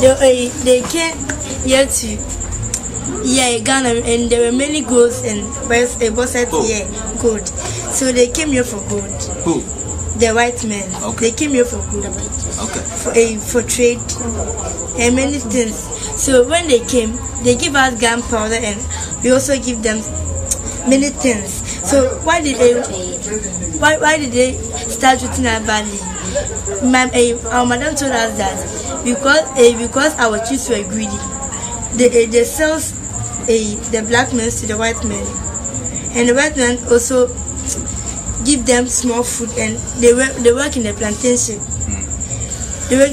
they came here to Ghana, and there were many golds and bauxite here, gold. So they came here for gold. Who? The white men. Okay. They came here for gold. Okay. For trade and many things. So when they came, they give us gunpowder, and we also give them many things. So why did they start treating us badly? Our madam told us that because our chiefs were greedy, they sell the black men to the white men, and the white men also give them small food, and they work in the plantation.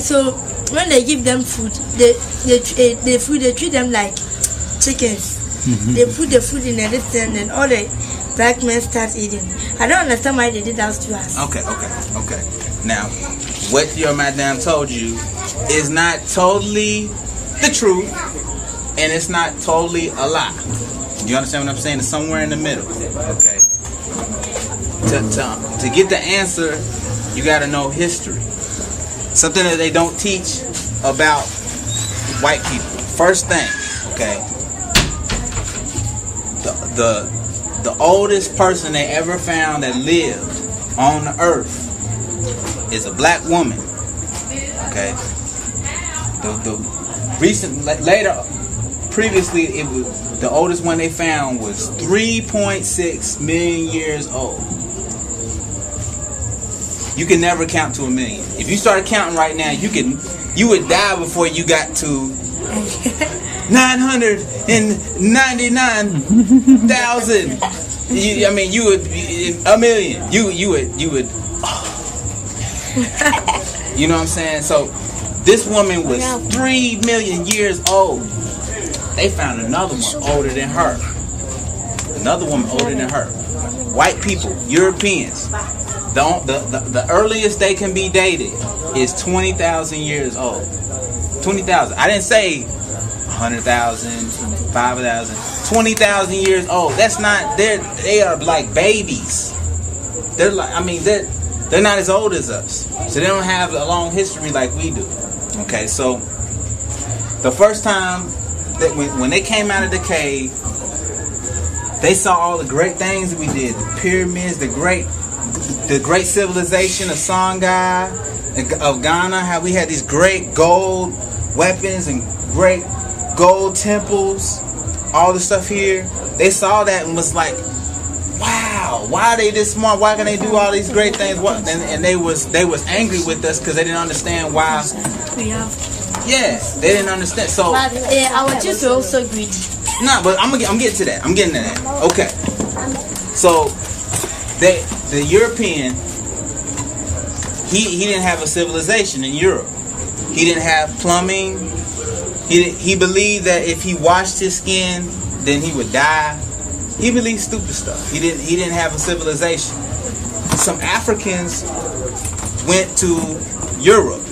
So when they give them food, they treat them like chickens. They put the food in a listen, and all the black men start eating. I don't understand why they did that to us. Okay. Now, what your madam told you is not totally the truth, and it's not totally a lie. You understand what I'm saying? It's somewhere in the middle. Okay. To get the answer, you got to know history. Something that they don't teach about white people. First thing, okay. The oldest person they ever found that lived on the earth is a black woman. Okay. Previously, it was the oldest one they found was 3.6 million years old. You can never count to 1 million. If you started counting right now, you would die before you got to 999,000. You would be 1 million. You would. You know what I'm saying? So this woman was 3 million years old. They found another one older than her. Another woman older than her. White people, Europeans. The earliest they can be dated is 20,000 years old. 20,000. I didn't say 100,000, 5,000. 20,000 years old. That's not. They are like babies. They're like. They're not as old as us, so they don't have a long history like we do. Okay, so the first time that when they came out of the cave, they saw all the great things that we did, the pyramids, the great civilization of Songhai, of Ghana, how we had these great gold weapons and great gold temples, all the stuff here. They saw that and was like, wow, why are they this smart? Why can they do all these great things? And they was angry with us because they didn't understand why. Yeah, they didn't understand. So our Jews were also greedy. Nah, but I'm getting to that. I'm getting to that. Okay. So the European, he didn't have a civilization in Europe. He didn't have plumbing. He believed that if he washed his skin, then he would die. He believed stupid stuff. He didn't have a civilization. Some Africans went to Europe,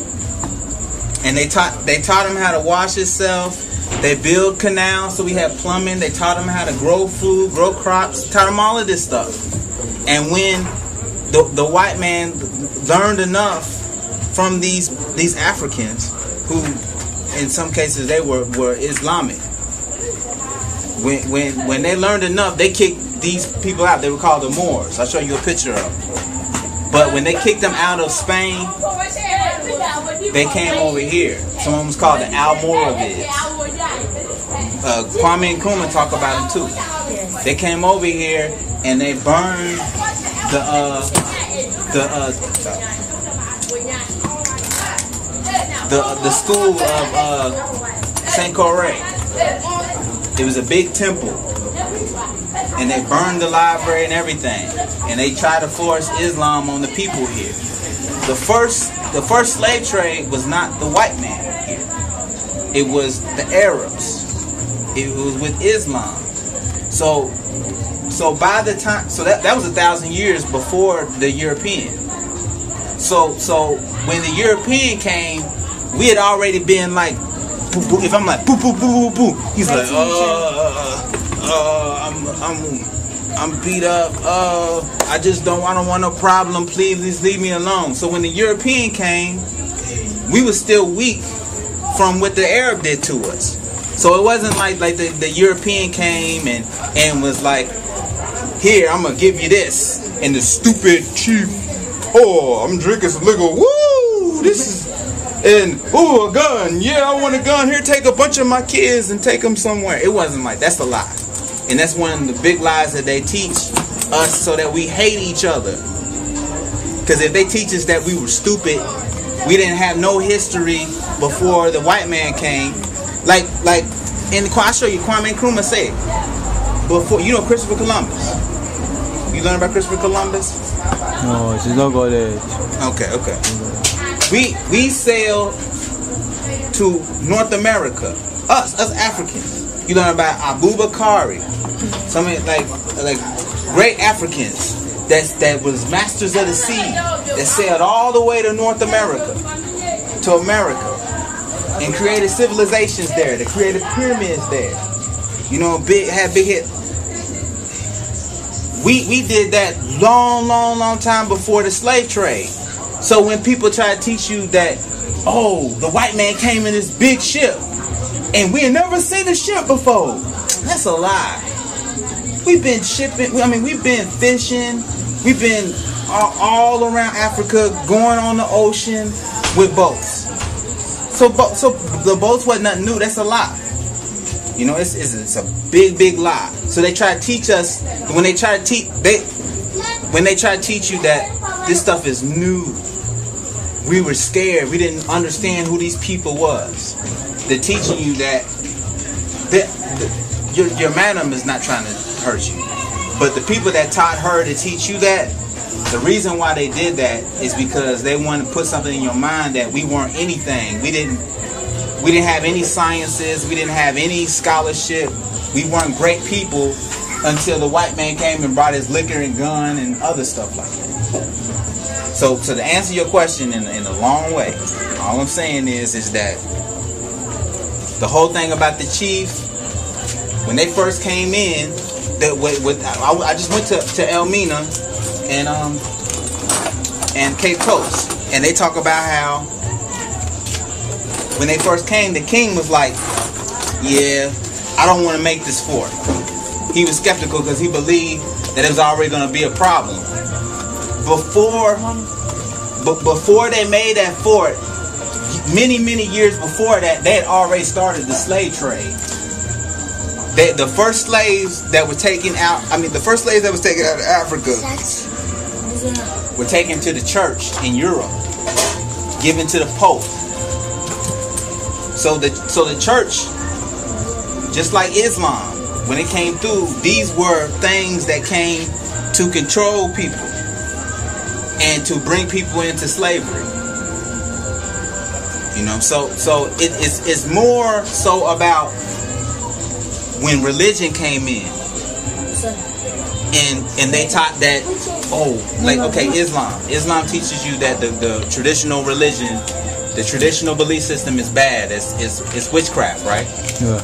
and they taught him how to wash himself. They built canals, so we had plumbing. They taught him how to grow food, grow crops. Taught him all of this stuff. And when the white man learned enough from these Africans, who in some cases they were Islamic. When they learned enough, they kicked these people out. They were called the Moors. I'll show you a picture of them. But when they kicked them out of Spain, they came over here. Someone was called the Almoravids. Kwame Nkrumah talk about them too. They came over here and they burned the school of Saint Corey. It was a big temple, and they burned the library and everything, and they tried to force Islam on the people here. The first slave trade was not the white man here. It was the Arabs. It was with Islam. So by the time, that was 1,000 years before the European. So when the European came, we had already been like, if I'm like boo boo boo boo boo, he's like I'm beat up. I don't want no problem. Please leave me alone. So when the European came, we were still weak from what the Arab did to us. So it wasn't like the European came and was like, here, I'm gonna give you this, and the stupid chief, oh, I'm drinking some liquor, woo, this is, and oh, a gun, yeah, I want a gun, here, take a bunch of my kids and take them somewhere. It wasn't like, that's a lie. And that's one of the big lies that they teach us, so that we hate each other. Because if they teach us that we were stupid, we didn't have no history before the white man came, like I'll show you, Kwame Nkrumah said, before, you know Christopher Columbus. You learn about Christopher Columbus? No, she's not got it. Okay. We sailed to North America. Us Africans. You learn about Abubakari. Some like great Africans that was masters of the sea, that sailed all the way to North America, and created civilizations there. They created pyramids there. You know, had big hit. We did that long time before the slave trade. So when people try to teach you that, oh, the white man came in this big ship and we had never seen a ship before, that's a lie. We've been shipping, I mean, we've been fishing, we've been all around Africa, going on the ocean with boats. So the boats wasn't nothing new, that's a lie. You know, it's a big lie. So they try to teach us, when they try to teach you that this stuff is new, we were scared, we didn't understand who these people was. They're teaching you that your madam is not trying to hurt you. But the people that taught her to teach you that, the reason why they did that is because they wanted to put something in your mind that we weren't anything. We didn't have any sciences. We didn't have any scholarship. We weren't great people until the white man came and brought his liquor and gun and other stuff like that. So to answer your question in a long way, all I'm saying is that the whole thing about the chief, when they first came in, I just went to Elmina and Cape Coast, and they talk about how when they first came, the king was like, yeah, I don't want to make this fort. He was skeptical because he believed that it was already going to be a problem. Before they made that fort, many years before that, they had already started the slave trade. The first slaves that were taken out, the first slaves that was taken out of Africa were taken to the church in Europe, given to the Pope. So the church, just like Islam, when it came through, these were things that came to control people and to bring people into slavery. You know, so it's more so about when religion came in, and they taught that, Islam teaches you that the traditional religion, the traditional belief system is bad. It's witchcraft, right? Yeah.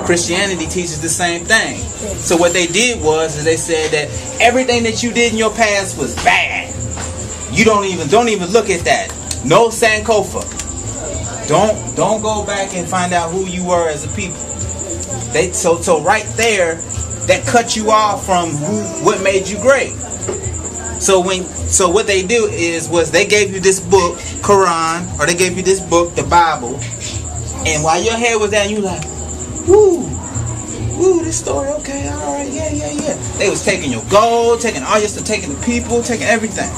Christianity teaches the same thing. So what they did was they said that everything that you did in your past was bad. You don't even look at that. No Sankofa. Don't go back and find out who you were as a people. So right there, that cut you off from what made you great. So what they do was they gave you this book, Quran, or they gave you this book, the Bible, and while your head was down, you like, woo, this story, okay, all right, yeah. They was taking your gold, taking all your stuff, taking the people, taking everything.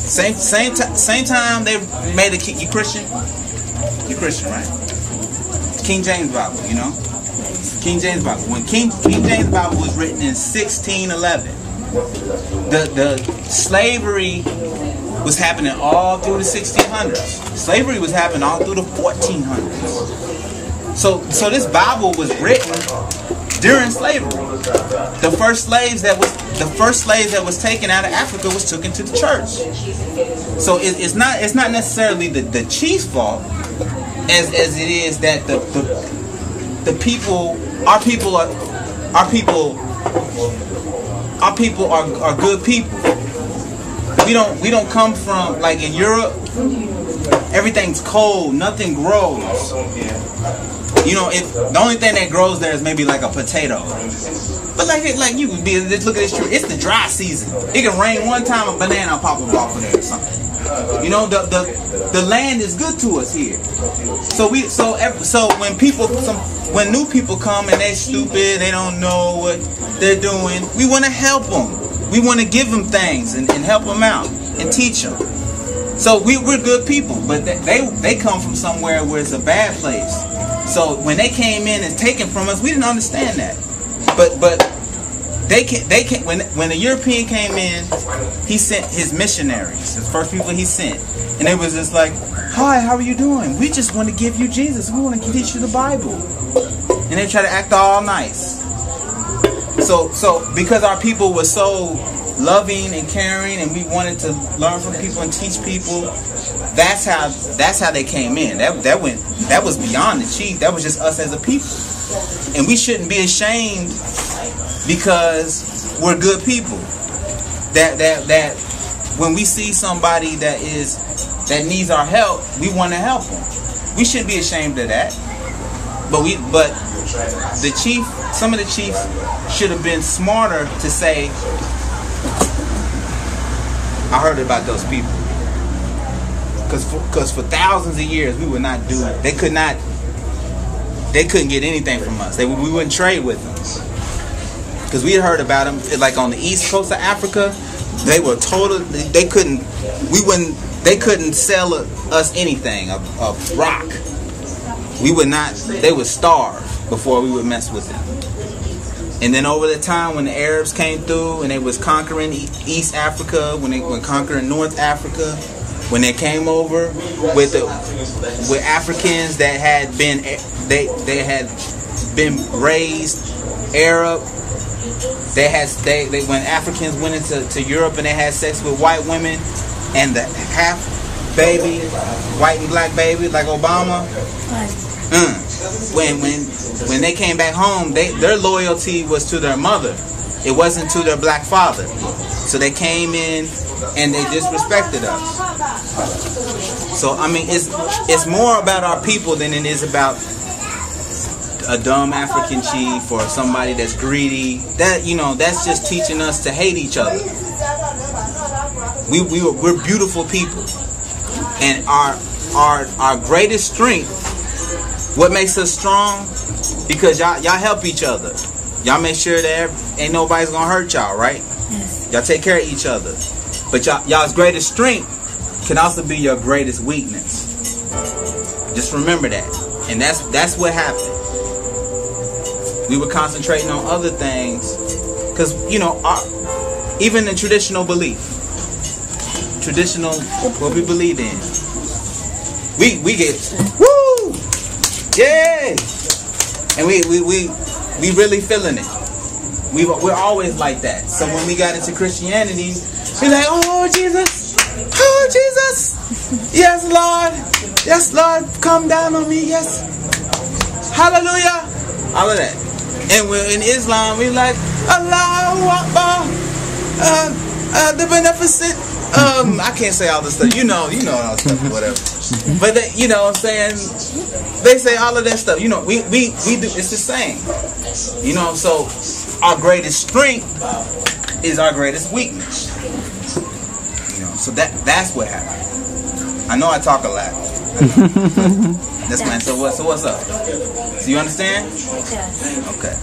Same time they made you Christian. You Christian, right? King James Bible, you know? King James Bible. When King James Bible was written in 1611, the slavery was happening all through the 1600s. Slavery was happening all through the 1400s. So this Bible was written during slavery. The first slaves that was taken out of Africa was taken to the church. So it's not necessarily the chief's fault as it is that the people, our people are good people. We don't come from, like in Europe, everything's cold, nothing grows. You know, the only thing that grows there is maybe like a potato. But like you could be, look at this tree. It's the dry season. It can rain one time, a banana will pop up off of there or something. You know, the land is good to us here. So when new people come and they're stupid, they don't know what they're doing, we want to help them. We want to give them things and help them out and teach them. So we're good people, but they come from somewhere where it's a bad place. So when they came in and taken from us, we didn't understand that. But they can when the European came in, he sent his missionaries, his first people he sent, and it was just like, "Hi, how are you doing? We just want to give you Jesus. We want to teach you the Bible." And they try to act all nice. So because our people were so loving and caring, and we wanted to learn from people and teach people, that's how they came in. That was beyond the chief. That was just us as a people. And we shouldn't be ashamed because we're good people. That when we see somebody that needs our help, we want to help them. We shouldn't be ashamed of that. But the chief, some of the chiefs should have been smarter to say, I heard about those people. Because for thousands of years we would not do it. They couldn't get anything from us. We wouldn't trade with them. Because we had heard about them, like on the east coast of Africa, they were they couldn't sell us anything, a rock. They would starve before we would mess with them. And then over the time when the Arabs came through and they was conquering East Africa, when they were conquering North Africa, when they came over with Africans that had been raised Arab, when Africans went into Europe and they had sex with white women, and the half baby, white and black baby like Obama, when they came back home, their loyalty was to their mother. It wasn't to their black father. So they came in and they disrespected us. So I mean, it's more about our people than it is about a dumb African chief or somebody that's greedy. That's just teaching us to hate each other. We're beautiful people, and our greatest strength, what makes us strong, because y'all help each other. Y'all make sure that ain't nobody's gonna hurt y'all, right? Yes. Y'all take care of each other. But y'all's greatest strength can also be your greatest weakness. Just remember that. And that's what happened. We were concentrating on other things, because even the traditional belief, what we believe in, we get woo, yay, and we really feeling it. We're always like that. So when we got into Christianity, we're like, oh Jesus, yes Lord, come down on me, yes, hallelujah, all of that. And we're in Islam, we like Allahu Akbar, the beneficent. I can't say all this stuff. You know all that stuff, whatever. But you know what I'm saying? They say all of that stuff. We do. It's the same. So our greatest strength is our greatest weakness. So that's what happened. I know I talk a lot. That's man. So what's up? So you understand? Yes. Okay.